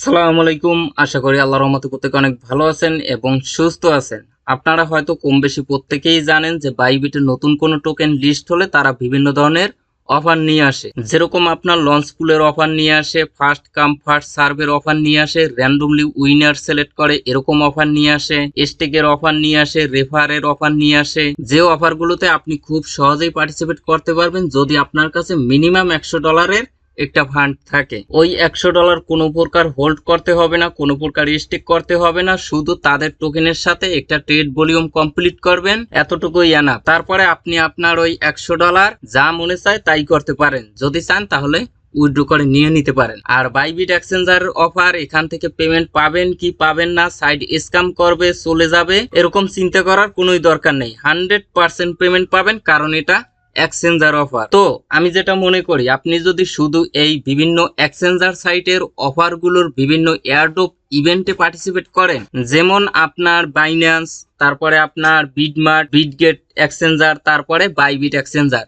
আসসালামু আলাইকুম। আশা করি আল্লাহর রহমতে প্রত্যেকে অনেক ভালো আছেন এবং সুস্থ আছেন। আপনারা হয়তো কম বেশি প্রত্যেকেই জানেন যে বাইবিটের নতুন কোনো টোকেন লিস্ট হলে তারা বিভিন্ন ধরনের অফার নিয়ে আসে। যেরকম আপনার লঞ্চ পুলের অফার নিয়ে আসে, ফার্স্ট কাম ফার্স্ট সার্ভের অফার নিয়ে আসে, র্যান্ডমলি উইনার সিলেক্ট করে এরকম অফার নিয়ে আসে, স্টেকের অফার নিয়ে আসে, রেফারের অফার নিয়ে আসে। যে অফারগুলোতে আপনি খুব সহজেই পার্টিসিপেট করতে পারবেন যদি আপনার কাছে মিনিমাম $100 একটা ফান্ড থাকে। ওই $100 কোনো প্রকার হোল্ড করতে হবে না, কোনো প্রকার স্টেক করতে হবে না, শুধু তাদের টোকেনের সাথে একটা ট্রেড ভলিউম কমপ্লিট করবেন, এতটুকুই এনাফ। তারপরে আপনি আপনার ওই $100 যা মনে চায় তাই করতে পারেন। যদি চান তাহলে উইথড্র করে নিয়ে নিতে পারেন। আর বাইবিট এক্সচেঞ্জার অফার, এখান থেকে পেমেন্ট পাবেন কি পাবেন না, সাইড স্ক্যাম করবে চলে যাবে, এরকম চিন্তা করার কোনোই দরকার নেই। 100% পেমেন্ট পাবেন, কারণ এটা এক্সচেঞ্জার অফার। তো আমি যেটা মনে করি, আপনি যদি শুধু এই বিভিন্ন এক্সচেঞ্জার সাইটের অফারগুলোর বিভিন্ন এয়ারড্রপ ইভেন্টে পার্টিসিপেট করেন, যেমন আপনার বাইন্যান্স, তারপরে আপনার বিটমার্ট, বিটগেট এক্সচেঞ্জার, তারপরে বাইবিট এক্সচেঞ্জার,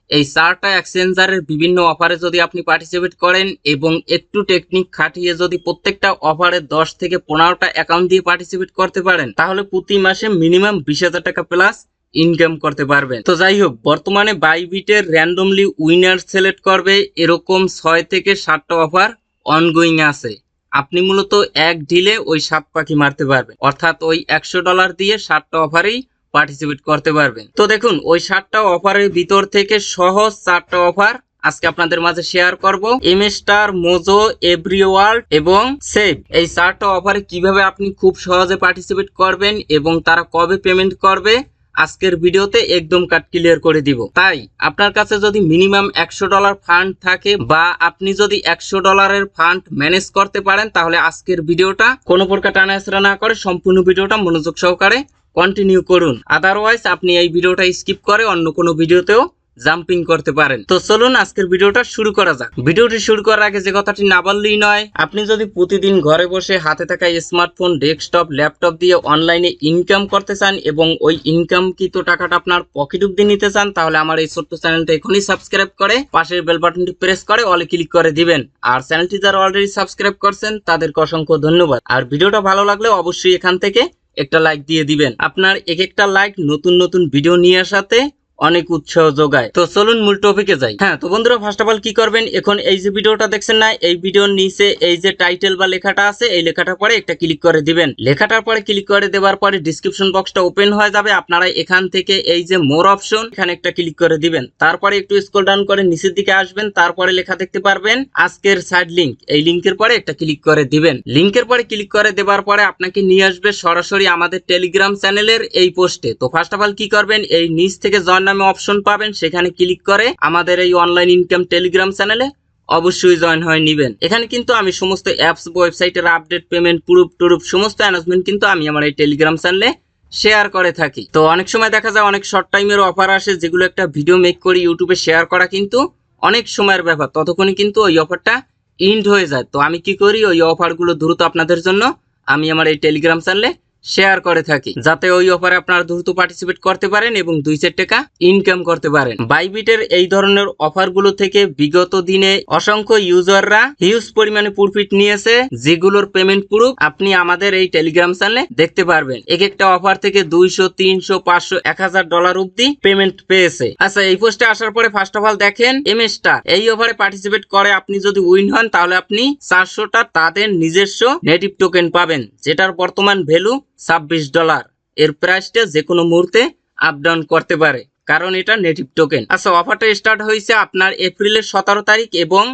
এই 4টা এক্সচেঞ্জারের বিভিন্ন অফারে যদি আপনি পার্টিসিপেট করেন এবং একটু টেকনিক খাটিয়ে যদি প্রত্যেকটা অফারে 10 থেকে 15টা অ্যাকাউন্ট দিয়ে পার্টিসিপেট করতে পারেন, তাহলে প্রতি মাসে মিনিমাম 20,000 টাকা প্লাস ইনকাম করতে পারবেন। তো যাই হোক, বর্তমানে বাইবিটের র্যান্ডমলি উইনার সিলেক্ট করবে এরকম 6 থেকে 7টা অফার অনগোয়িং আছে। আপনি মূলত এক ডিলে ওই 7 পাখি মারতে পারবেন, অর্থাৎ ওই $100 দিয়ে 7টা অফারেই পার্টিসিপেট করতে পারবেন। তো দেখুন, ওই 7টা অফারের ভিতর থেকে সহজ 4টা অফার আজকে আপনাদের মাঝে শেয়ার করব। এমস্টার, মোজো, এভরি ওয়ার্ল্ড এবং সেভ, এই 4টা অফারে কিভাবে আপনি খুব সহজে পার্টিসিপেট করবেন এবং তারা কবে পেমেন্ট করবে আজকের ভিডিওতে একদম কাট ক্লিয়ার করে দিব। তাই আপনার কাছে যদি মিনিমাম $100 ফান্ড থাকে বা আপনি যদি $100 ফান্ড ম্যানেজ করতে পারেন, তাহলে আজকের ভিডিওটা কোনো প্রকার টানাহেঁচড়া না করে সম্পূর্ণ ভিডিওটা মনোযোগ সহকারে কন্টিনিউ করুন। আদারওয়াইজ আপনি এই ভিডিওটা স্কিপ করে অন্য কোনো ভিডিওতেও জাম্পিং করতে পারেন। তো চলুন আজকের ভিডিওটা শুরু করা যাক। ভিডিওটি শুরু করার আগে যে কথাটি না বললেই নয়, আপনি যদি প্রতিদিন ঘরে বসে হাতে থাকা স্মার্টফোন, ডেস্কটপ, ল্যাপটপ দিয়ে অনলাইনে ইনকাম করতে চান এবং ওই ইনকামকৃত টাকাটা আপনার পকেট অব্দি নিতে চান, তাহলে আমার এই ছোট্ট চ্যানেলটা এখনই সাবস্ক্রাইব করে পাশের বেল বাটনটি প্রেস করে অলে ক্লিক করে দিবেন। আর চ্যানেলটি যারা অলরেডি সাবস্ক্রাইব করছেন তাদেরকে অসংখ্য ধন্যবাদ। আর ভিডিওটা ভালো লাগলে অবশ্যই এখান থেকে একটা লাইক দিয়ে দিবেন। আপনার এক একটা লাইক নতুন নতুন ভিডিও নিয়ে আসাতে অনেক উৎসাহ যোগায়। তো চলুন মূল টপিকে যাই। হ্যাঁ, তো বন্ধুরা, ফার্স্ট অফ অল কি করবেন, এখন এই যে ভিডিওটা দেখছেন না, এই ভিডিওর নিচে এই যে টাইটেল বা লেখাটা আছে, এই লেখাটার পরে একটা ক্লিক করে দিবেন। লেখাটার পরে ক্লিক করে দেওয়ার পরে ডিসক্রিপশন বক্সটা ওপেন হয়ে যাবে। আপনারা এখান থেকে এই যে মোর অপশন, এখানে একটা ক্লিক করে দিবেন। তারপরে একটু স্ক্রল ডাউন করে নিচের দিকে আসবেন, তারপরে লেখা দেখতে পারবেন আজকের সাইড লিংক, এই লিংকের পরে একটা ক্লিক করে দিবেন। লিংকের পরে ক্লিক করে দেওয়ার পরে আপনাকে নিয়ে আসবে সরাসরি আমাদের টেলিগ্রাম চ্যানেলের এই পোস্টে। তো ফার্স্ট অফ অল কি করবেন, এই নিচ থেকে জয়েন নামে অপশন পাবেন, সেখানে ক্লিক করে আমাদের এই অনলাইন ইনকাম টেলিগ্রাম চ্যানেলে অবশ্যই জয়েন হয়ে নেবেন। এখানে কিন্তু আমি সমস্ত অ্যাপস, ওয়েবসাইটের আপডেট, পেমেন্ট, প্রুফ টুরুফ সমস্ত অ্যানাউন্সমেন্ট কিন্তু আমি আমার এই টেলিগ্রাম চ্যানেলে শেয়ার করে থাকি। তো অনেক সময় দেখা যায় অনেক শর্ট টাইমের অফার আসে, যেগুলো একটা ভিডিও মেক করে ইউটিউবে শেয়ার করা কিন্তু অনেক সময়ের ব্যাপার, ততক্ষণে কিন্তু ওই অফারটা ইন্ড হয়ে যায়। তো আমি কি করি, ওই অফারগুলো দ্রুত আপনাদের জন্য আমি আমার এই টেলিগ্রাম চ্যানেলে শেয়ার করে থাকি, যাতে ওই অফারে আপনারা দ্রুত পার্টিসিপেট করতে পারেন এবং 2-4 টাকা ইনকাম করতে পারেন। বাইবিটের এই ধরনের অফারগুলো থেকে বিগত দিনে অসংখ্য ইউজাররা হিউজ পরিমাণে প্রফিট নিয়েছে, যেগুলোর পেমেন্ট প্রুফ আপনি আমাদের এই টেলিগ্রাম চ্যানেলে দেখতে পারবেন। এক একটা অফার থেকে $200, $300, $500, $1000 অব্দি পেমেন্ট পেয়েছে। আচ্ছা, এই পোস্টে আসার পরে ফার্স্ট অফ অল দেখেন, এমস্টার এই অফারে পার্টিসিপেট করে আপনি যদি উইন হন, তাহলে আপনি 400টা তাদের নিজস্ব নেটিভ টোকেন পাবেন, যেটার বর্তমান ভ্যালু $26। এর প্রাইসটা যে কোনো মুহূর্তে আপ ডাউন করতে পারে, কারণ এটা নেটিভ টোকেন। আচ্ছা, অফারটা স্টার্ট হয়েছে আপনার এপ্রিলের 17 তারিখ এবং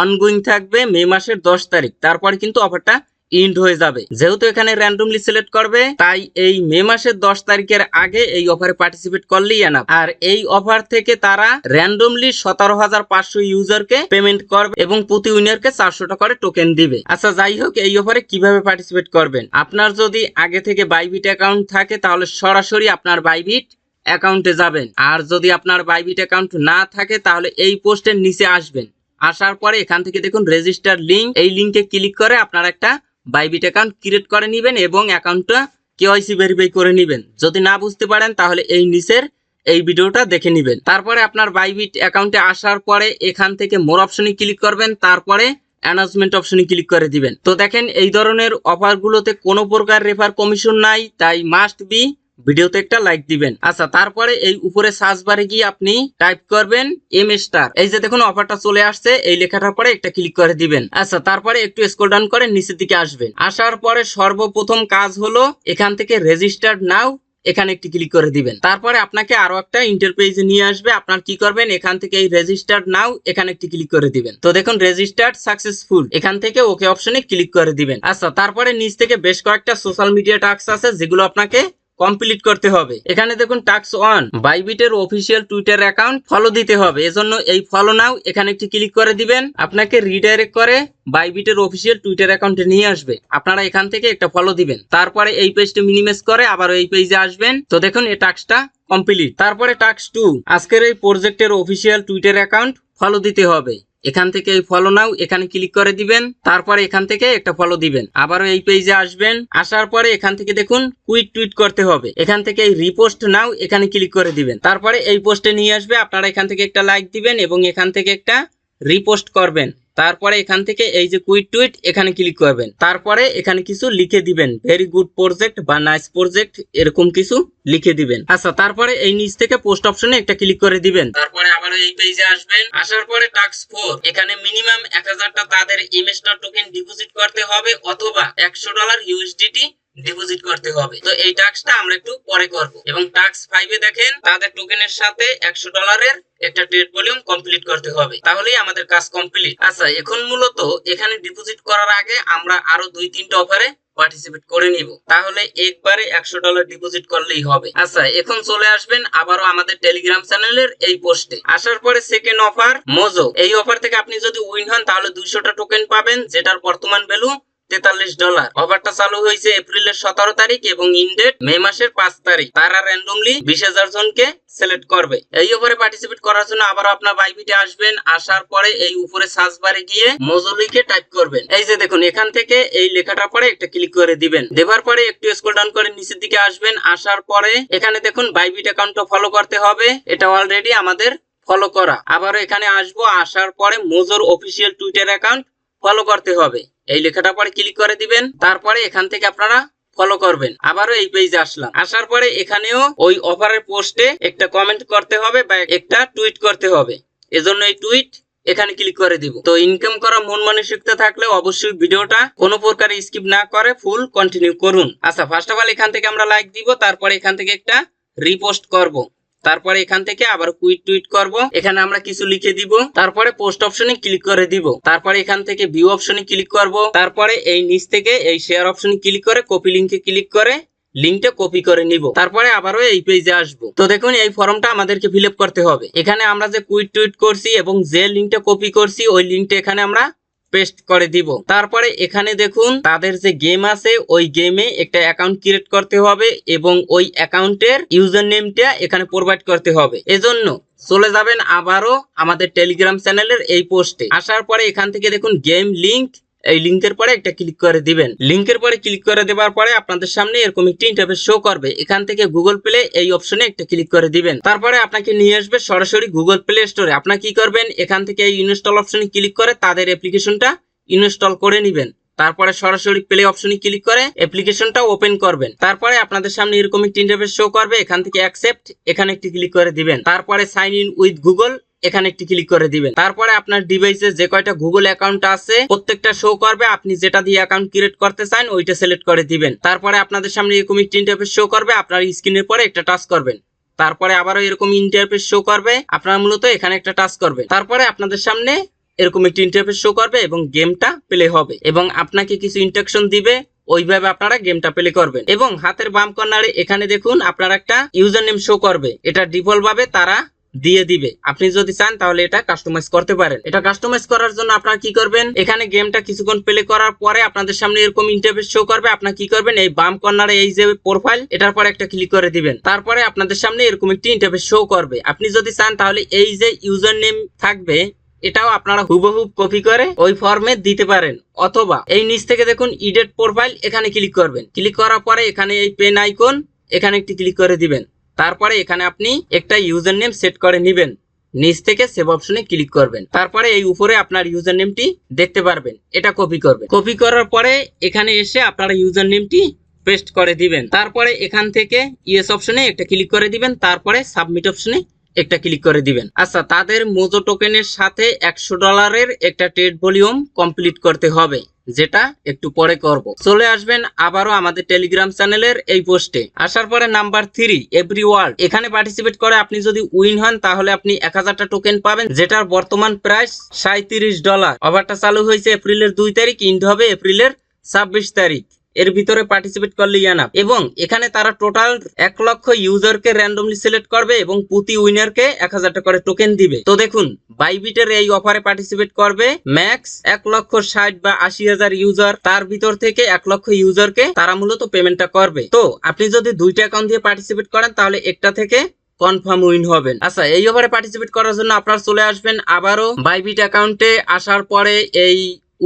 অনগোয়িং থাকবে মে মাসের 10 তারিখ। তারপরে কিন্তু অফারটা ইন্ড হয়ে যাবে। যেহেতু এখানে র্যান্ডমলি সিলেক্ট করবে, তাই এই মে মাসের 10 তারিখের আগে এই অফারে পার্টিসিপেট করলেই এনাফ। আর এই অফার থেকে তারা র্যান্ডমলি 17,500 ইউজারকে পেমেন্ট করবে এবং প্রতি উইনারকে 400 টাকা করে টোকেন দিবে। আচ্ছা, যাই হোক, এই অফারে কিভাবে পার্টিসিপেট করবেন, আপনার যদি আগে থেকে বাইবিট অ্যাকাউন্ট থাকে তাহলে সরাসরি আপনার বাইবিট অ্যাকাউন্টে যাবেন। আর যদি আপনার বাইবিট অ্যাকাউন্ট না থাকে তাহলে এই পোস্টের নিচে আসবেন। আসার পরে এখান থেকে দেখুন রেজিস্টার লিংক, এই লিংকে ক্লিক করে আপনার একটা বাইবিট অ্যাকাউন্ট ক্রিয়েট করে নেবেন এবং অ্যাকাউন্টটা কেওয়াইসি ভেরিফাই করে নেবেন। যদি না বুঝতে পারেন তাহলে এই নিচের এই ভিডিওটা দেখে নেবেন। তারপরে আপনার বাইবিট অ্যাকাউন্টে আসার পরে এখান থেকে মোর অপশনে ক্লিক করবেন, তারপরে অ্যানাউন্সমেন্ট অপশনে ক্লিক করে দিবেন। তো দেখেন এই ধরনের অফারগুলোতে কোনো প্রকার রেফার কমিশন নাই, তাই মাস্ট বি ভিডিওতে একটা লাইক দিবেন। আচ্ছা, তারপরে এই উপরে সার্চ বারে গিয়ে আপনি টাইপ করবেন এম স্টার। এই যে দেখুন অফারটা চলে আসছে, এই লেখাটার পরে একটা ক্লিক করে দিবেন। আচ্ছা, তারপরে একটু স্ক্রল ডাউন করে নিচের দিকে আসবেন। আসার পরে সর্বপ্রথম কাজ হলো এখান থেকে রেজিস্টার্ড নাও এখানে একটি ক্লিক করে দিবেন। তারপরে আপনাকে আরো একটা ইন্টারপেজে নিয়ে আসবে। আপনার কি করবেন, এখান থেকে এই রেজিস্টার্ড নাও এখানে একটি ক্লিক করে দিবেন। তো দেখুন রেজিস্টার্ড সাকসেসফুল, এখান থেকে ওকে অপশনে ক্লিক করে দিবেন। আচ্ছা, তারপরে নিচ থেকে বেশ কয়েকটা সোশ্যাল মিডিয়া টাস্ক আছে যেগুলো আপনাকে কমপ্লিট করতে হবে। এখানে দেখুন টাস্ক 1, বাইবিটের অফিসিয়াল টুইটার অ্যাকাউন্ট ফলো দিতে হবে, এজন্য এই ফলো নাও এখানে একটি ক্লিক করে দিবেন। আপনাকে রিডাইরেক্ট করে বাইবিটের অফিসিয়াল টুইটার অ্যাকাউন্টে নিয়ে আসবে। আপনারা এখান থেকে একটা ফলো দিবেন। তারপরে এই পেজটা মিনিমাইজ করে আবার এই পেজে আসবেন। তো দেখুন এই টাস্কটা কমপ্লিট। তারপরে টাস্ক 2, আজকের এই প্রজেক্টের অফিসিয়াল টুইটার অ্যাকাউন্ট ফলো দিতে হবে। এখান থেকে এই ফলো নাও এখানে ক্লিক করে দিবেন। তারপরে এখান থেকে একটা ফলো দিবেন। আবারও এই পেজে আসবেন। আসার পরে এখান থেকে দেখুন কুইক টুইট করতে হবে। এখান থেকে এই রিপোস্ট নাও এখানে ক্লিক করে দিবেন। তারপরে এই পোস্টে নিয়ে আসবে। আপনারা এখান থেকে একটা লাইক দিবেন এবং এখান থেকে একটা রিপোস্ট করবেন। তারপরে এখান থেকে এই যে কুইক টুইট এখানে ক্লিক করবেন। তারপরে এখানে কিছু লিখে দিবেন, ভেরি গুড প্রজেক্ট বা নাইস প্রজেক্ট, এরকম কিছু লিখে দিবেন। আচ্ছা, তারপরে এই নিচ থেকে পোস্ট অপশনে একটা ক্লিক করে দিবেন। তারপরে আবার এই পেজে আসবেন। আসার পরে টাস্ক 4, এখানে মিনিমাম 1000টা তাদের ইমেস্টার টোকেন ডিপোজিট করতে হবে অথবা $100 ইউএসডিটি ডিপোজিট করতে হবে। তো এই টাস্কটা আমরা একটু পরে করব। এবং টাস্ক 5 এ দেখেন তাদের টোকেনের সাথে $100 একটা ট্রেড ভলিউম কমপ্লিট করতে হবে, তাহলেই আমাদের কাজ কমপ্লিট। আচ্ছা, এখন মূলত এখানে ডিপোজিট করার আগে আমরা আরো 2-3টা অফারে পার্টিসিপেট করে নিব, তাহলে একবারে $100 ডিপোজিট করলেই হবে। আচ্ছা, এখন চলে আসবেন আবারও আমাদের টেলিগ্রাম চ্যানেলের এই পোস্টে। আসার পরে সেকেন্ড অফার মোজো, এই অফার থেকে আপনি যদি উইন হন তাহলে 200টা টোকেন পাবেন, যেটার বর্তমান ভ্যালু $43। অফারটা চালু হয়েছে এপ্রিলের 17 তারিখ এবং ইনডেট মে মাসের 5 তারিখ। তারা র্যান্ডমলি 20,000 জনকে সিলেক্ট করবে। এই অফারে পার্টিসিপেট করার জন্য আবার আপনার বাইবিটে আসবেন। আসার পরে এই উপরে সার্চ বারে গিয়ে মোজো লিখে টাইপ করবেন। এই যে দেখুন এখান থেকে এই লেখাটার পরে একটা ক্লিক করে দিবেন। দেওয়ার পরে একটু স্ক্রল ডাউন করে নিচের দিকে আসবেন। আসার পরে এখানে দেখুন বাইবিট অ্যাকাউন্টটা ফলো করতে হবে, এটা অলরেডি আমাদের ফলো করা। আবারও এখানে আসবো। আসার পরে মোজোর অফিসিয়াল টুইটার অ্যাকাউন্ট ফলো করতে হবে, এই লেখাটা পরে ক্লিক করে দিবেন। তারপরে এখান থেকে আপনারা ফলো করবেন। আবারও এই পেজে আসলাম। আসার পরে এখানেও ওই অফারের পোস্টে একটা কমেন্ট করতে হবে বা একটা টুইট করতে হবে, এজন্য এই টুইট এখানে ক্লিক করে দিব। তো ইনকাম করা মন মানসিকতা থাকলে অবশ্যই ভিডিওটা কোনো প্রকার স্কিপ না করে ফুল কন্টিনিউ করুন। আচ্ছা, ফার্স্ট অফ অল এখান থেকে আমরা লাইক দিব। তারপরে এখান থেকে একটা রিপোস্ট করব। তারপরে এখান থেকে আবার কুইক টুইট করব, এখানে আমরা কিছু লিখে দিব। তারপরে পোস্ট অপশনে ক্লিক করে দিব। তারপরে এখান থেকে ভিউ অপশনে ক্লিক করব। তারপরে এই নিচ থেকে এই শেয়ার অপশনে ক্লিক করে কপি লিংকে ক্লিক করে লিংকটা কপি করে নিব। তারপরে আবারও এই পেজে আসব। তো দেখুন এই ফর্মটা আমাদেরকে ফিল আপ করতে হবে। এখানে আমরা যে কুইক টুইট করছি এবং যে লিংকটা কপি করছি ওই লিংকটা এখানে আমরা পেস্ট করে দিব। তারপরে এখানে দেখুন তাদের যে গেম আছে ওই গেমে একটা অ্যাকাউন্ট ক্রিয়েট করতে হবে এবং ওই অ্যাকাউন্টের ইউজার নেমটা এখানে প্রোভাইড করতে হবে। এজন্য চলে যাবেন আবারও আমাদের টেলিগ্রাম চ্যানেলের এই পোস্টে। আসার পরে এখান থেকে দেখুন গেম লিংক, এই লিংকের পরে একটা ক্লিক করে দিবেন। লিংকের পরে ক্লিক করে দেওয়ার পরে আপনাদের সামনে এরকম একটি ইন্টারফেস শো করবে। এখান থেকে গুগল প্লে এই অপশনে একটা ক্লিক করে দিবেন। তারপরে আপনাকে নিয়ে আসবে সরাসরি গুগল প্লে স্টোরে। আপনারা কি করবেন, এখান থেকে এই ইনস্টল অপশনে ক্লিক করে তাদের অ্যাপ্লিকেশনটা ইনস্টল করে নেবেন। তারপরে সরাসরি প্লে অপশনে ক্লিক করে অ্যাপ্লিকেশনটা ওপেন করবেন। তারপরে আপনাদের সামনে এরকম একটি ইন্টারফেস শো করবে। এখান থেকে অ্যাকসেপ্ট এখানে একটি ক্লিক করে দিবেন। তারপরে সাইন ইন উইথ গুগল এখানে একটি ক্লিক করে দিবেন। তারপরে আপনার ডিভাইসে যে কয়টা গুগল অ্যাকাউন্ট আছে প্রত্যেকটা শো করবে। আপনি যেটা দিয়ে অ্যাকাউন্ট ক্রিয়েট করতে চান ওইটা সিলেক্ট করে দিবেন। তারপরে আপনাদের সামনে এরকম একটি ইন্টারফেস শো করবে। আপনার স্ক্রিনের পরে একটা টাচ করবেন। তারপরে আবারও এরকম ইন্টারফেস শো করবে। আপনারা মূলত এখানে একটা টাচ করবেন। তারপরে আপনাদের সামনে এরকম একটি ইন্টারফেস শো করবে এবং গেমটা প্লে হবে এবং আপনাকে কিছু ইনস্ট্রাকশন দিবে, ওইভাবে আপনারা গেমটা প্লে করবেন। এবং হাতের বাম কর্নারে এখানে দেখুন আপনার একটা ইউজার নেম শো করবে, এটা ডিফল্ট ভাবে তারা দিয়ে দিবে। আপনি যদি চান তাহলে এটা কাস্টমাইজ করতে পারেন। এটা কাস্টমাইজ করার জন্য আপনারা কি করবেন, এখানে গেমটা কিছুক্ষণ প্লে করার পরে আপনাদের সামনে এরকম ইন্টারফেস শো করবে। আপনারা কি করবেন, এই বাম কর্নারে এই যে প্রোফাইল এটার পরে একটা ক্লিক করে দিবেন। তারপরে আপনাদের সামনে এরকম একটি ইন্টারফেস শো করবে। আপনি যদি চান তাহলে এই যে ইউজার নেম থাকবে এটাও আপনারা হুবহুব কপি করে ওই ফর্মে দিতে পারেন, অথবা এই নিচ থেকে দেখুন এডিট প্রোফাইল এখানে ক্লিক করবেন। ক্লিক করার পরে এখানে এই পেন আইকন এখানে একটি ক্লিক করে দিবেন। তারপরে এখানে আপনি একটা ইউজার নেম সেট করে নেবেন। নিচ থেকে সেভ অপশনে ক্লিক করবেন। তারপরে এই উপরে আপনার ইউজার নেমটি দেখতে পারবেন, এটা কপি করবেন। কপি করার পরে এখানে এসে আপনারা ইউজার নেমটি পেস্ট করে দিবেন। তারপরে এখান থেকে ইয়েস অপশনে একটা ক্লিক করে দিবেন। তারপরে সাবমিট অপশনে একটা ক্লিক করে দিবেন। আচ্ছা, তাদের মোজো টোকেনের সাথে $100 একটা ট্রেড ভলিউম কমপ্লিট করতে হবে, যেটা একটু পরে করব। চলে আসবেন আবারও আমাদের টেলিগ্রাম চ্যানেলের এই পোস্টে। আসার পরে নাম্বার 3 এভরি ওয়ার্ল্ড, এখানে পার্টিসিপেট করে আপনি যদি উইন হন তাহলে আপনি 1000টা টোকেন পাবেন, যেটার বর্তমান প্রাইস $37। অফারটা চালু হয়েছে এপ্রিলের 2 তারিখ, ইন্ড হবে এপ্রিলের 26 তারিখ। এর ভিতরে পার্টিসিপেট করলে ইয়ানাপ। এবং এখানে তারা টোটাল 1 লক্ষ ইউজারকে র্যান্ডমলি সিলেক্ট করবে এবং প্রতি উইনারকে 1000টা করে টোকেন দিবে। তো দেখুন, বাইবিটের এই অফারে পার্টিসিপেট করবে ম্যাক্স 1,60,000 বা 80,000 ইউজার। তার ভিতর থেকে 1 লক্ষ ইউজারকে তারা মূলত পেমেন্টটা করবে। তো আপনি যদি 2টা অ্যাকাউন্ট দিয়ে পার্টিসিপেট করেন তাহলে একটা থেকে কনফার্ম উইন হবেন। আচ্ছা, এই অফারে পার্টিসিপেট করার জন্য আপনারা চলে আসবেন আবারও বাইবিট অ্যাকাউন্টে। আসার পরে এই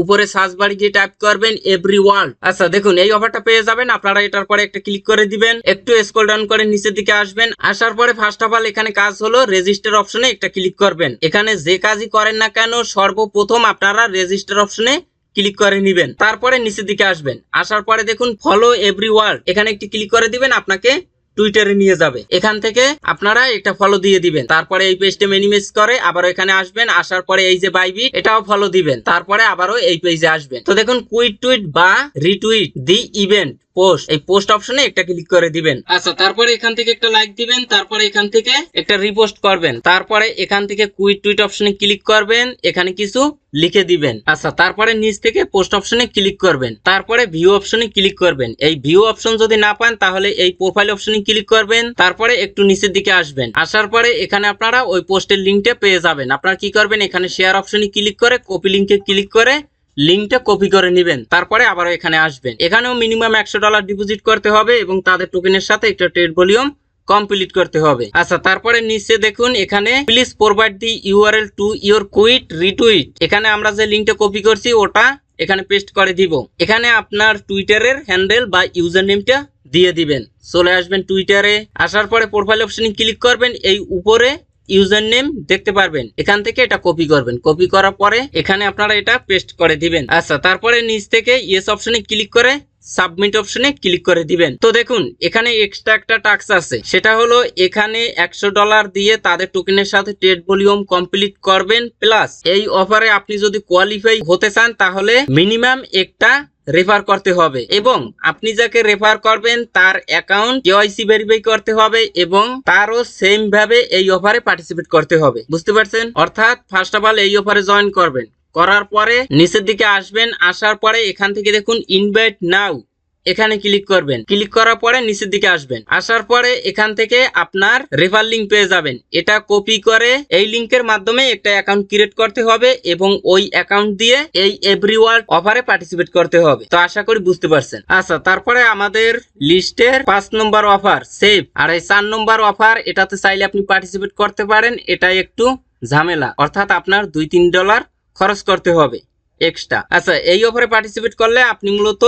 উপরে সার্চ বারে গিয়ে টাইপ করবেন এভরি ওয়ার্ল্ড। আচ্ছা দেখুন, এই অফারটা পেয়ে যাবেন। আপনারা এটার পরে একটা ক্লিক করে দিবেন, একটু স্ক্রল ডাউন করে নিচের দিকে আসবেন। আসার পরে ফার্স্ট অফ অল এখানে কাজ হলো রেজিস্টার অপশনে একটা ক্লিক করবেন। এখানে যে কাজই করেন না কেন সর্বপ্রথম আপনারা রেজিস্টার অপশনে ক্লিক করে নিবেন। তারপরে নিচের দিকে আসবেন। আসার পরে দেখুন ফলো এভরি ওয়ার্ল্ড, এখানে একটি ক্লিক করে দিবেন, আপনাকে টুইটারে নিয়ে যাবে। এখান থেকে আপনারা একটা ফলো দিয়ে দিবেন। তারপরে এই পেজটা মিনিমাইজ করে আবার এখানে আসবেন। আসার পরে এই যে বাইবিট, এটাও ফলো দিবেন। তারপরে আবারও এই পেজে আসবেন। তো দেখুন কুইট টুইট বা রিটুইট দি ইভেন্ট পোস্ট, এই পোস্ট অপশনে একটা ক্লিক করে দিবেন। আচ্ছা, তারপরে এখান থেকে একটা লাইক দিবেন। তারপরে এখান থেকে একটা রিপোস্ট করবেন। তারপরে এখান থেকে কুইট টুইট অপশনে ক্লিক করবেন, এখানে কিছু লিখে দিবেন। আচ্ছা, তারপরে নিচ থেকে পোস্ট অপশনে ক্লিক করবেন। তারপরে ভিউ অপশনে ক্লিক করবেন। এই ভিউ অপশন যদি না পান তাহলে এই প্রোফাইল অপশনে ক্লিক করবেন। তারপরে একটু নিচের দিকে আসবেন। আসার পরে এখানে আপনারা ওই পোস্টের লিঙ্কটা পেয়ে যাবেন। আপনারা কি করবেন, এখানে শেয়ার অপশনে ক্লিক করে কপি লিঙ্কে ক্লিক করে লিঙ্কটা কপি করে নেবেন। তারপরে আবার এখানে আসবেন। এখানেও মিনিমাম $100 ডিপোজিট করতে হবে এবং তাদের টোকেনের সাথে একটা ট্রেড ভলিউম কমপ্লিট করতে হবে। আচ্ছা, তারপরে নিচে দেখুন এখানে please provide the URL to your quote retweet, এখানে আমরা যে লিঙ্কটা কপি করছি ওটা এখানে পেস্ট করে দিব। এখানে আপনার টুইটারের হ্যান্ডেল বা ইউজার নেমটা দিয়ে দিবেন। চলে আসবেন টুইটারে। আসার পরে প্রোফাইল অপশনে ক্লিক করবেন। এই উপরে ইউজার নেম দেখতে পারবেন, এখান থেকে এটা কপি করবেন। কপি করার পরে এখানে আপনারা এটা পেস্ট করে দিবেন। আচ্ছা, তারপরে নিচ থেকে ইয়েস অপশনে ক্লিক করে সাবমিট অপশনে ক্লিক করে দিবেন। তো দেখুন এখানে এক্সট্রা একটা টাস্ক আছে, সেটা হলো এখানে $100 দিয়ে তাদের টোকেনের সাথে ট্রেড ভলিউম কমপ্লিট করবেন। প্লাস এই অফারে আপনি যদি কোয়ালিফাই হতে চান তাহলে মিনিমাম একটা রেফার করতে হবে এবং আপনি যাকে রেফার করবেন তার অ্যাকাউন্ট কেওয়াইসি ভেরিফাই করতে হবে এবং তারও সেম ভাবে এই অফারে পার্টিসিপেট করতে হবে। বুঝতে পারছেন? অর্থাৎ ফার্স্ট অফ অল এই অফারে জয়েন করবেন, করার পরে নিচের দিকে আসবেন। আসার পরে এখান থেকে দেখুন ইনভাইট নাও, এখানে ক্লিক করবেন। ক্লিক করার পরে নিচের দিকে আসবেন। আসার পরে এখান থেকে আপনার রেফার লিঙ্ক পেয়ে যাবেন। এটা কপি করে এই লিঙ্কের মাধ্যমে একটা অ্যাকাউন্ট ক্রিয়েট করতে হবে এবং ওই অ্যাকাউন্ট দিয়ে এই এভরি ওয়ার্ল্ড অফারে পার্টিসিপেট করতে হবে। তো আশা করি বুঝতে পারছেন। আচ্ছা, তারপরে আমাদের লিস্টের 5 নম্বর অফার সেভ, আর এই 4 নম্বর অফার, এটাতে চাইলে আপনি পার্টিসিপেট করতে পারেন। এটা একটু ঝামেলা, অর্থাৎ আপনার $2-3 খরচ করতে হবে এক্সট্রা। আচ্ছা, এই অফারে পার্টিসিপেট করলে আপনি মূলত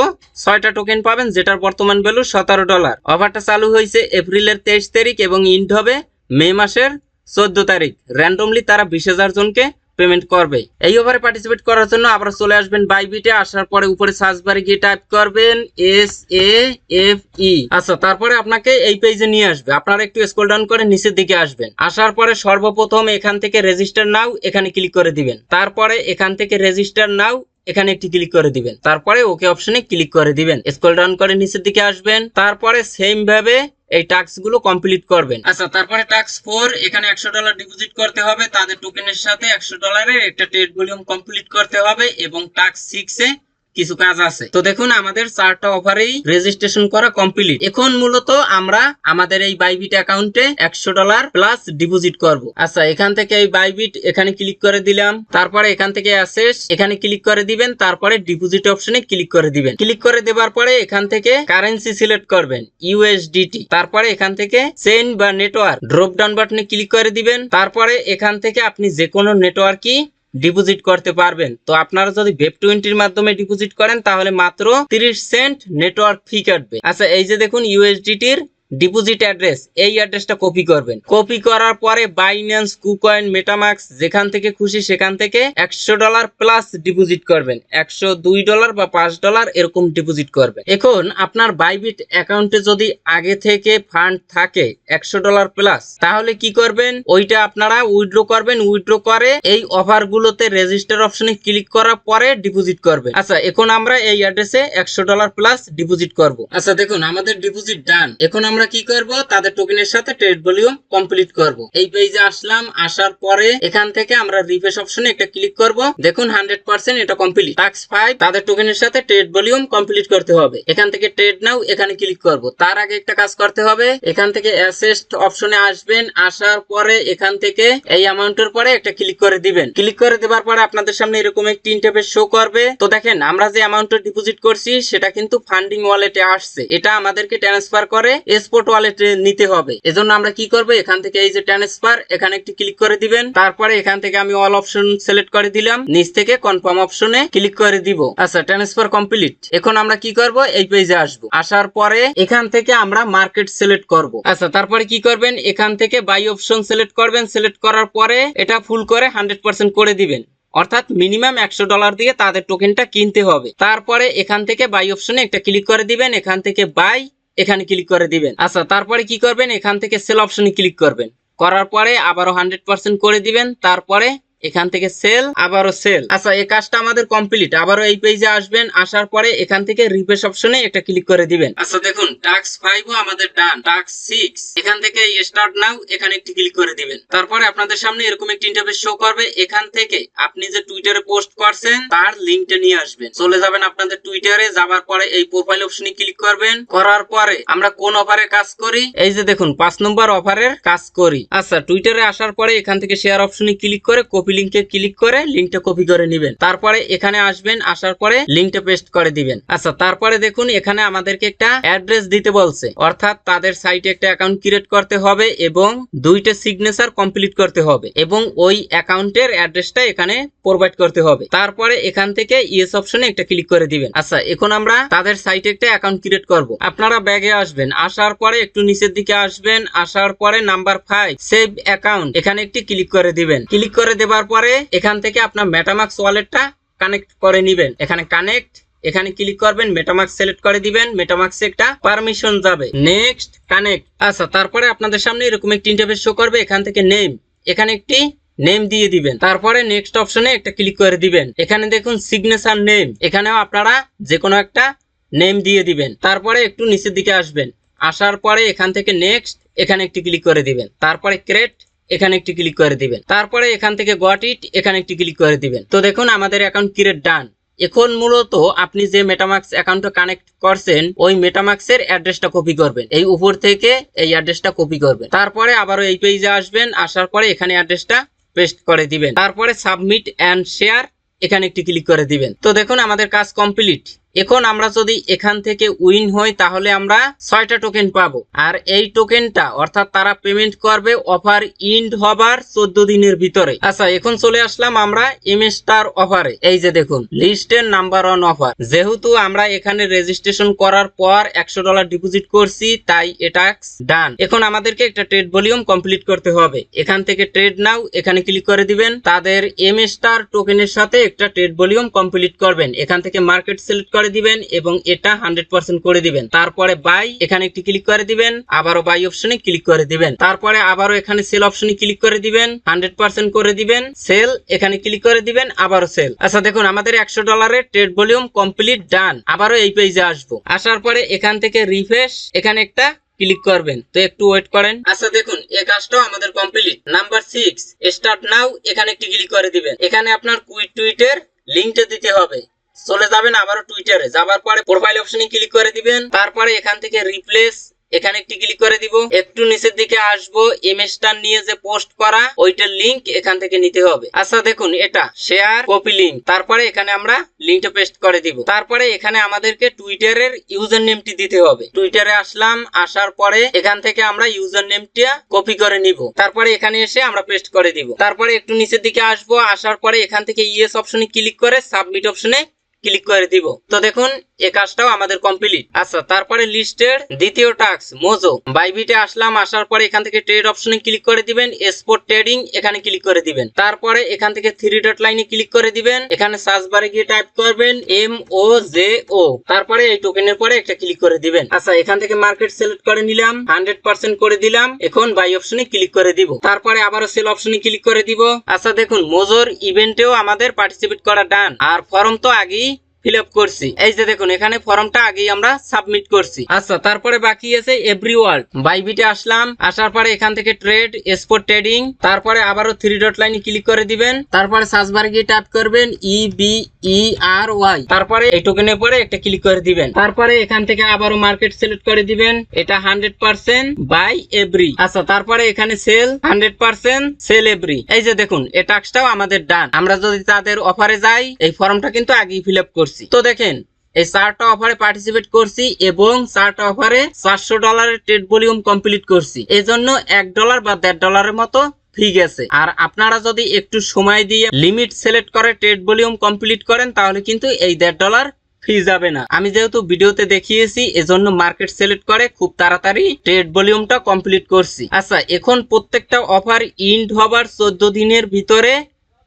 6টা টোকেন পাবেন, যেটার বর্তমান ভ্যালু $17। অফারটা চালু হয়েছে এপ্রিলের 23 তারিখ এবং ইন্ড হবে মে মাসের 14 তারিখ। র্যান্ডমলি তারা 20,000 জনকে পেমেন্ট করবে। এই অফারে পার্টিসিপেট করার জন্য আবার চলে আসবেন বাইবিটে। আসার পরে উপরে সার্চ বারে গিয়ে টাইপ করবেন SAFE। আচ্ছা, তারপরে আপনাকে এই পেজে নিয়ে আসবে। আপনারা একটু স্ক্রল ডাউন করে নিচের দিকে আসবেন। আসার পরে সর্বপ্রথম এখান থেকে রেজিস্টার নাও, এখানে ক্লিক করে দিবেন। তারপরে এখান থেকে রেজিস্টার নাও, এখানে একটি ক্লিক করে দিবেন। তারপরে ওকে অপশনে ক্লিক করে দিবেন। স্ক্রল ডাউন করে নিচের দিকে আসবেন। তারপরে সেম ভাবে এই টাস্ক গুলো কমপ্লিট করবেন। আচ্ছা, তারপরে টাস্ক 4, এখানে $100 ডিপোজিট করতে হবে, তাদের টোকেনের সাথে $100 একটা ট্রেড ভলিউম কমপ্লিট করতে হবে এবং টাস্ক 6 এ কিছু কাজ আছে। তো দেখুন আমাদের 4টা অফারেই রেজিস্ট্রেশন করা কমপ্লিট। এখন মূলত আমরা আমাদের এই বাইবিট অ্যাকাউন্টে $100 প্লাস ডিপোজিট করব। আচ্ছা, এখান থেকে এই বাইবিট এখানে ক্লিক করে দিলাম। তারপরে এখান থেকে অ্যাসেস এখানে ক্লিক করে দিবেন। তারপরে ডিপোজিট অপশনে ক্লিক করে দিবেন। ক্লিক করে দেওয়ার পরে এখান থেকে কারেন্সি সিলেক্ট করবেন USDT। তারপরে এখান থেকে চেইন বা নেটওয়ার্ক ড্রপ ডাউন বাটনে ক্লিক করে দিবেন। তারপরে এখান থেকে আপনি যে কোনো নেটওয়ার্কই ডিপোজিট করতে পারবেন। তো আপনারা যদি Web20 মাধ্যমে ডিপোজিট করেন তাহলে মাত্র 30 সেন্ট নেটওয়ার্ক ফি কাটবে। আচ্ছা, এই যে দেখুন USDT-র ডিপোজিট অ্যাড্রেস, এই অ্যাড্রেসটা কপি করবেন। কপি করার পরে বাইন্যান্স, কুকয়েন, মেটামাক্স যেখান থেকে খুশি সেখান থেকে $100 প্লাস ডিপোজিট করবেন। $102 বা $5 এরকম ডিপোজিট করবেন। এখন আপনার বাইবিট অ্যাকাউন্টে যদি আগে থেকে ফান্ড থাকে $100 প্লাস, তাহলে কি করবেন, ওইটা আপনারা উইথড্র করবেন। উইথড্র করে এই অফার গুলোতে রেজিস্টার অপশনে ক্লিক করার পরে ডিপোজিট করবেন। আচ্ছা, এখন আমরা এই অ্যাড্রেসে $100 প্লাস ডিপোজিট করব। আচ্ছা দেখুন, আমাদের ডিপোজিট ডান। এখন আমরা কি করব, তাদের টোকেনের সাথে ট্রেড ভলিউম কমপ্লিট করব। এই পেজে আসলাম, আসার পরে এখান থেকে আমরা রিফ্রেশ অপশনে একটা ক্লিক করব। দেখুন 100% এটা কমপ্লিট। টাস্ক 5 তাদের টোকেনের সাথে ট্রেড ভলিউম কমপ্লিট করতে হবে। এখান থেকে ট্রেড নাও এখানে ক্লিক করব। তার আগে একটা কাজ করতে হবে, এখান থেকে অ্যাসেস্ট অপশনে আসবেন। আসার পরে এখান থেকে এই অ্যামাউন্টের পরে একটা ক্লিক করে দিবেন। ক্লিক করে দেওয়ার পরে আপনাদের সামনে এরকম একটি ইন্টারফেস শো করবে। তো দেখেন, আমরা যে অ্যামাউন্টটা ডিপোজিট করছি সেটা কিন্তু ফান্ডিং ওয়ালেটে আসছে। এটা আমাদেরকে ট্রান্সফার করে স্পট ওয়ালেটে নিতে হবে। এজন্য আমরা কি করব, এখান থেকে এই যে ট্রান্সফার এখানে একটি ক্লিক করে দিবেন। তারপরে এখান থেকে আমি অল অপশন সিলেক্ট করে দিলাম, নিচ থেকে কনফার্ম অপশনে ক্লিক করে দিব। আচ্ছা, ট্রান্সফার কমপ্লিট। এখন আমরা কি করব, এই পেজে আসবো। আসার পরে এখান থেকে আমরা মার্কেট সিলেক্ট করব। আচ্ছা, তারপরে কি করবেন, এখান থেকে বাই অপশন সিলেক্ট করবেন। সিলেক্ট করার পরে এটা ফুল করে 100% করে দিবেন। অর্থাৎ মিনিমাম $100 দিয়ে তাদের টোকেনটা কিনতে হবে। তারপরে এখান থেকে বাই অপশনে একটা ক্লিক করে দিবেন। এখান থেকে বাই এখানে ক্লিক করে দিবেন। আচ্ছা, তারপরে কি করবেন, এখান থেকে সেল অপশনে ক্লিক করবেন। করার পরে আবারও 100% করে দিবেন। তারপরে এখান থেকে সেল, আবারও সেল। আচ্ছা, এই কাজটা আমাদের কমপ্লিট। আবারও এই পেজে আসবেন। আসার পরে এখান থেকে রিফ্রেশ অপশনে একটা ক্লিক করে দিবেন। আচ্ছা দেখুন, টাস্ক 5 ও আমাদের ডান। টাস্ক 6 এখান থেকে স্টার্ট নাও এখানে একটি ক্লিক করে দিবেন। তারপরে আপনাদের সামনে এরকম একটি ইন্টারফেস শো করবে। এখান থেকে আপনি যে টুইটারে পোস্ট করছেন তার লিংকটা নিয়ে আসবেন। চলে যাবেন আপনাদের টুইটারে। যাবার পরে এই প্রোফাইল অপশনে ক্লিক করবেন। করার পরে আমরা কোন অফারে কাজ করি, এই যে দেখুন 5 নম্বর অফারের কাজ করি। আচ্ছা, টুইটারে আসার পরে এখান থেকে শেয়ার অপশনে ক্লিক করে কপি লিংকে ক্লিক করে লিংকটা কপি করে নেবেন। তারপরে এখানে আসবেন। আসার পরে লিংকটা পেস্ট করে দিবেন। আচ্ছা, তারপরে দেখুন এখানে আমাদেরকে একটা অ্যাড্রেস দিতে বলছে। অর্থাৎ তাদের সাইটে একটা অ্যাকাউন্ট ক্রিয়েট করতে হবে এবং 2টা সিগনেচার কমপ্লিট করতে হবে এবং ওই অ্যাকাউন্টের অ্যাড্রেসটা এখানে প্রোভাইড করতে হবে। তারপরে এখান থেকে ইয়েস অপশনে একটা ক্লিক করে দিবেন। আচ্ছা, এখন আমরা তাদের সাইটে একটা অ্যাকাউন্ট ক্রিয়েট করব। আপনারা ব্যাগে আসবেন। আসার পরে একটু নিচের দিকে আসবেন। আসার পরে নাম্বার 5 সেভ অ্যাকাউন্ট এখানে একটি ক্লিক করে দিবেন। ক্লিক করে দেওয়ার পরে এখান থেকে আপনার মেটামাক্স ওয়ালেটটা কানেক্ট করে নেবেন। এখানে কানেক্ট এখানে ক্লিক করবেন। মেটামাক্স সিলেক্ট করে দিবেন। মেটামাক্সে একটা পারমিশন যাবে। Next connect. আচ্ছা, তারপরে আপনাদের সামনে এরকম একটি ইন্টারফেস শো করবে। এখান থেকে নেম এখানে একটি নেম দিয়ে দিবেন। তারপরে নেক্সট অপশনে একটা ক্লিক করে দিবেন। এখানে দেখুন সিগনেচার নেম, এখানেও আপনারা যে কোনো একটা নেম দিয়ে দিবেন। তারপরে একটু নিচের দিকে আসবেন। আসার পরে এখান থেকে নেক্সট এখানে একটি ক্লিক করে দিবেন। তারপরে ক্রিয়েট এখানে একটি ক্লিক করে দিবেন। তারপরে এখান থেকে গট ইট এখানে একটি ক্লিক করে দিবেন। তো দেখুন আমাদের অ্যাকাউন্ট ক্রিয়েট ডান। এখন মূলত আপনি যে মেটামাক্স অ্যাকাউন্টটা কানেক্ট করছেন ওই মেটামাক্সের অ্যাড্রেসটা কপি করবেন। এই উপর থেকে এই অ্যাড্রেসটা কপি করবেন। তারপরে আবারও এই পেজে আসবেন। আসার পরে এখানে অ্যাড্রেসটা পেস্ট করে দিবেন। তারপরে সাবমিট এন্ড শেয়ার এখানে একটি ক্লিক করে দিবেন। তো দেখুন আমাদের কাজ কমপ্লিট। এখন আমরা যদি এখান থেকে উইন হই তাহলে আমরা 6টা টোকেন পাবো। আর এই টোকেনটা অর্থাৎ তারা পেমেন্ট করবে অফার ইন্ড হবার 14 দিনের ভিতরে। আচ্ছা, এখন চলে আসলাম আমরা এম স্টার অফারে। এই যে দেখুন লিস্টের নাম্বার 1 অফার। যেহেতু আমরা এখানে রেজিস্ট্রেশন করার পর $100 ডিপোজিট করছি তাই এটা ডান। এখন আমাদেরকে একটা ট্রেড ভলিউম কমপ্লিট করতে হবে। এখান থেকে ট্রেড নাও এখানে ক্লিক করে দিবেন। তাদের এম স্টার টোকেনের সাথে একটা ট্রেড ভলিউম কমপ্লিট করবেন। এখান থেকে মার্কেট সিলেক্ট করে দিবেন এবং এটা 100% করে দিবেন। তারপরে বাই এখানে একটি ক্লিক করে দিবেন। আবারও বাই অপশনে ক্লিক করে দিবেন। তারপরে আবারও এখানে সেল অপশনে ক্লিক করে দিবেন। 100% করে দিবেন। সেল এখানে ক্লিক করে দিবেন। আবারও সেল। আচ্ছা দেখুন আমাদের $100 এর ট্রেড ভলিউম কমপ্লিট ডান। আবারও এই পেজে আসবো। আসার পরে এখান থেকে রিফ্রেশ এখানে একটা ক্লিক করবেন। তো একটু ওয়েট করেন। আচ্ছা দেখুন এই কাজটাও আমাদের কমপ্লিট। নাম্বার 6 স্টার্ট নাও এখানে একটি ক্লিক করে দিবেন। এখানে আপনার কুইক টুইটের লিংকটা দিতে হবে। চলে যাবেন আবারও টুইটারে। যাবার পরে প্রোফাইল অপশনে ক্লিক করে দিবেন। তারপরে এখান থেকে রিপ্লেস এখানে একটি ক্লিক করে দিব। একটু নিচের দিকে আসবো। এমএসটার নিয়ে যে পোস্ট করা ওইটার লিংক এখান থেকে নিতে হবে। আচ্ছা দেখুন এটা শেয়ার কপি লিংক। তারপরে এখানে আমরা লিংকটা পেস্ট করে দিব। তারপরে এখানে আমাদেরকে টুইটারের ইউজার নেমটি দিতে হবে। টুইটারে আসলাম। আসার পরে এখান থেকে আমরা ইউজার নেমটা কপি করে নিব। তারপরে এখানে এসে আমরা পেস্ট করে দিব। তারপরে একটু নিচের দিকে আসবো। আসার পরে এখান থেকে ইয়েস অপশনে ক্লিক করে সাবমিট অপশনে ক্লিক করে দিব। তো দেখুন এই কাজটাও আমাদের কমপ্লিট। আচ্ছা, তারপরে লিস্টের দ্বিতীয় টাস্ক মোজো। বাইবিটে আসলাম, আসার পরে এখান থেকে ট্রেড অপশনে ক্লিক করে দিবেন, স্পট ট্রেডিং এখানে ক্লিক করে দিবেন। তারপরে এখান থেকে থ্রি ডট লাইনে ক্লিক করে দিবেন, এখানে সার্চ বারে গিয়ে টাইপ করবেন MOJO, তারপরে এই টোকেনের পরে একটা ক্লিক করে দিবেন। আচ্ছা, এখান থেকে মার্কেট সিলেক্ট করে নিলাম, 100% করে দিলাম। এখন বাই অপশনে ক্লিক করে দিব, তারপরে আবারও সেল অপশনে ক্লিক করে দিব। আচ্ছা দেখুন, মোজোর ইভেন্টেও আমাদের পার্টিসিপেট করা ডান, আর ফর্ম তো আগেই ফিল আপ করছি। এই যে দেখুন, এখানে ফর্মটা আগেই আমরা সাবমিট করছি। আচ্ছা, তারপরে বাকি আছে এভরি ওয়ার্ল্ড। বাইবিটে আসলাম, আসার পরে এখান থেকে ট্রেড স্পট ট্রেডিং, তারপরে আবারও থ্রি ডট লাইনে ক্লিক করে দিবেন, তারপরে সার্চ বারে গিয়ে টাইপ করবেন EBERY, তারপরে এই টোকেনের পরে একটা ক্লিক করে দিবেন। তারপরে এখান থেকে আবারও মার্কেট সিলেক্ট করে দিবেন, এটা 100% বাই এভরি। আচ্ছা, তারপরে এখানে সেল 100% সেল এভরি। এই যে দেখুন, এই টাস্কটাও আমাদের ডান। আমরা যদি তাদের অফারে যাই, এই ফর্মটা কিন্তু আগেই ফিল আপ করছি। তো দেখেন, এই 4টা অফারে পার্টিসিপেট করছি এবং 4টা অফারে $400 ট্রেড ভলিউম কমপ্লিট করছি। এজন্য $1 বা $1.5 মতো ফি গেছে। আর আপনারা যদি একটু সময় দিয়ে লিমিট সিলেক্ট করে ট্রেড ভলিউম কমপ্লিট করেন, তাহলে কিন্তু এই $1.5 ফি যাবে না। আমি যেহেতু ভিডিওতে দেখিয়েছি, এজন্য মার্কেট সিলেক্ট করে খুব তাড়াতাড়ি ট্রেড ভলিউমটা কমপ্লিট করছি। আচ্ছা, এখন প্রত্যেকটা অফার ইন্ড হবার 14 দিনের ভিতরে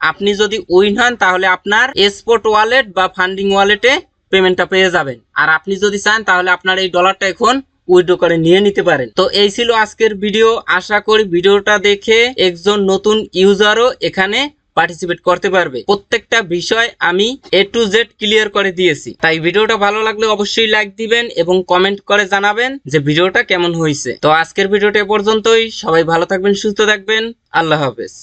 আপনি যদি উইন হন, তাহলে আপনার স্পট ওয়ালেট বা ফান্ডিং ওয়ালেটে পেমেন্টটা পেয়ে যাবেন। আর আপনি যদি চান, তাহলে আপনার এই ডলারটা এখন উইথড্র করে নিয়ে নিতে পারেন। তো এই ছিল আজকের ভিডিও। আশা করি ভিডিওটা দেখে একজন নতুন ইউজারও এখানে পার্টিসিপেট করতে পারবে। প্রত্যেকটা বিষয় আমি A to Z ক্লিয়ার করে দিয়েছি। তাই ভিডিওটা ভালো লাগলে অবশ্যই লাইক দিবেন এবং কমেন্ট করে জানাবেন যে ভিডিওটা কেমন হয়েছে। তো আজকের ভিডিওটা এ পর্যন্তই। সবাই ভালো থাকবেন, সুস্থ থাকবেন। আল্লাহ হাফেজ।